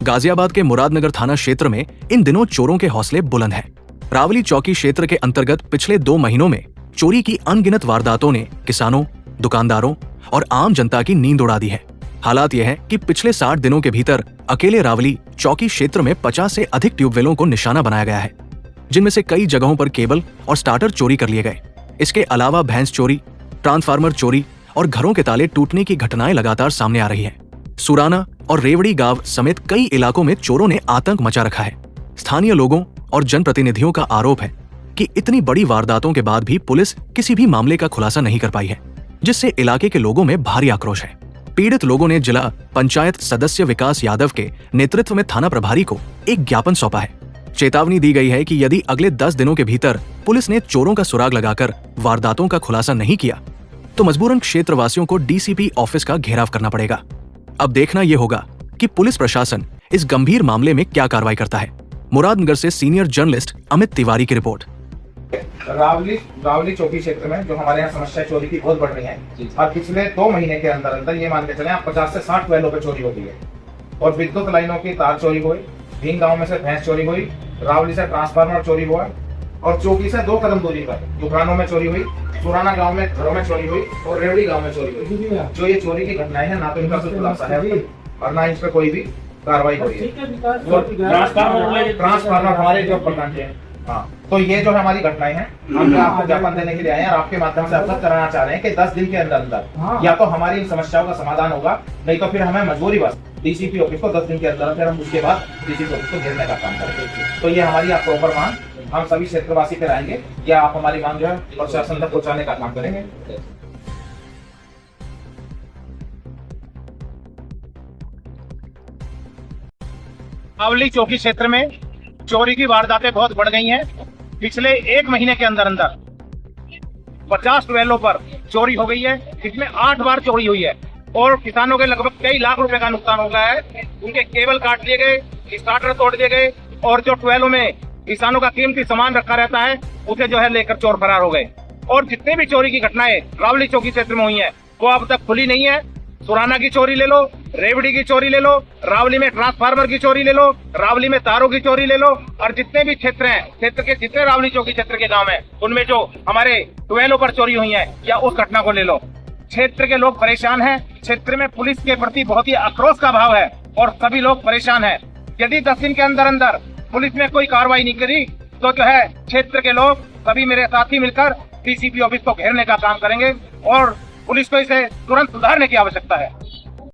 गाजियाबाद के मुरादनगर थाना क्षेत्र में इन दिनों चोरों के हौसले बुलंद हैं। रावली चौकी क्षेत्र के अंतर्गत पिछले 2 महीनों में चोरी की अनगिनत वारदातों ने किसानों, दुकानदारों और आम जनता की नींद उड़ा दी है। हालात यह है कि पिछले 60 दिनों के भीतर अकेले रावली चौकी क्षेत्र में 50 से अधिक ट्यूबवेलों को निशाना बनाया गया है, जिनमें से कई जगहों पर केबल और स्टार्टर चोरी कर लिए गए। इसके अलावा भैंस चोरी, ट्रांसफार्मर चोरी और घरों के ताले टूटने की घटनाएं लगातार सामने आ रही है। सुराना और रेवड़ी गांव समेत कई इलाकों में चोरों ने आतंक मचा रखा है। स्थानीय लोगों और जनप्रतिनिधियों का आरोप है कि इतनी बड़ी वारदातों के बाद भी पुलिस किसी भी मामले का खुलासा नहीं कर पाई है, जिससे इलाके के लोगों में भारी आक्रोश है। पीड़ित लोगों ने जिला पंचायत सदस्य विकास यादव के नेतृत्व में थाना प्रभारी को एक ज्ञापन सौंपा है। चेतावनी दी गई है कि यदि अगले 10 दिनों के भीतर पुलिस ने चोरों का सुराग लगाकर वारदातों का खुलासा नहीं किया तो मजबूरन क्षेत्रवासियों को डीसीपी ऑफिस का घेराव करना पड़ेगा। अब देखना यह होगा कि पुलिस प्रशासन इस गंभीर मामले में क्या कार्रवाई करता है। मुरादनगर से सीनियर जर्नलिस्ट अमित तिवारी की रिपोर्ट। रावली चौकी क्षेत्र में जो हमारे यहाँ समस्या चोरी की बहुत बढ़ रही है और पिछले 2 महीने के अंदर अंदर ये मान के चले 50 से 60 वेलों पे चोरी हो गई है और विद्युत लाइनों की तार चोरी हुई, भीम गांव में से भैंस चोरी हुई, रावली से ट्रांसफार्मर चोरी हुआ और चौकी से 2 कदम दूरी पर दुकानों में चोरी हुई, सुराना गांव में घरों में चोरी हुई और रेवड़ी गांव में चोरी हुई। जो ये चोरी की घटनाएं हैं ना तो इनका खुलासा है और ना इस पर कोई भी कार्रवाई हो रही है। ट्रांसफार्मर हमारे जो प्रधान है, हाँ, तो ये जो हमारी घटनाएं हैं हम आपको ज्ञापन देने के लिए आए हैं और आपके माध्यम से अवगत कराना चाह रहे हैं कि 10 दिन के अंदर अंदर या तो हमारी इन समस्याओं का समाधान होगा, नहीं तो फिर हमें मजबूरी बस डीसीपी ऑफिस को 10 दिन के अंदर फिर हम उसके बाद डीसीपी ऑफिस को घेरने का काम करेंगे। तो ये हमारी आप प्रॉपर मांग हम सभी क्षेत्रवासी पे आएंगे या आप हमारी मांग जो है प्रशासन तक पहुँचाने का काम करेंगे। रावली चौकी क्षेत्र में चोरी की वारदातें बहुत बढ़ गई हैं। पिछले 1 महीने के अंदर अंदर 50 ट्यूबवेलों पर चोरी हो गई है, इसमें 8 बार चोरी हुई है और किसानों के लगभग कई लाख रुपए का नुकसान हो गया है। उनके केबल काट लिए गए, स्टार्टर तोड़ दिए गए और जो ट्यूबवेलों में किसानों का कीमती सामान रखा रहता है उसे जो है लेकर चोर फरार हो गए। और जितने भी चोरी की घटनाएं रावली चौकी क्षेत्र में हुई है वो अब तक खुली नहीं है। सुराना की चोरी ले लो, रेवड़ी की चोरी ले लो, रावली में ट्रांसफार्मर की चोरी ले लो, रावली में तारों की चोरी ले लो और जितने भी क्षेत्र हैं, क्षेत्र के जितने रावली चौकी क्षेत्र के गांव हैं उनमें जो हमारे ट्यूबवेलों पर चोरी हुई है या उस घटना को ले लो। क्षेत्र के लोग परेशान हैं। क्षेत्र में पुलिस के प्रति बहुत ही आक्रोश का भाव है और सभी लोग परेशान हैं। यदि 10 दिन के अंदर अंदर पुलिस ने कोई कार्रवाई नहीं करी तो जो है क्षेत्र के लोग सभी मेरे साथी मिलकर डीसीपी ऑफिस को घेरने का काम करेंगे और पुलिस को इसे तुरंत सुधारने की आवश्यकता है।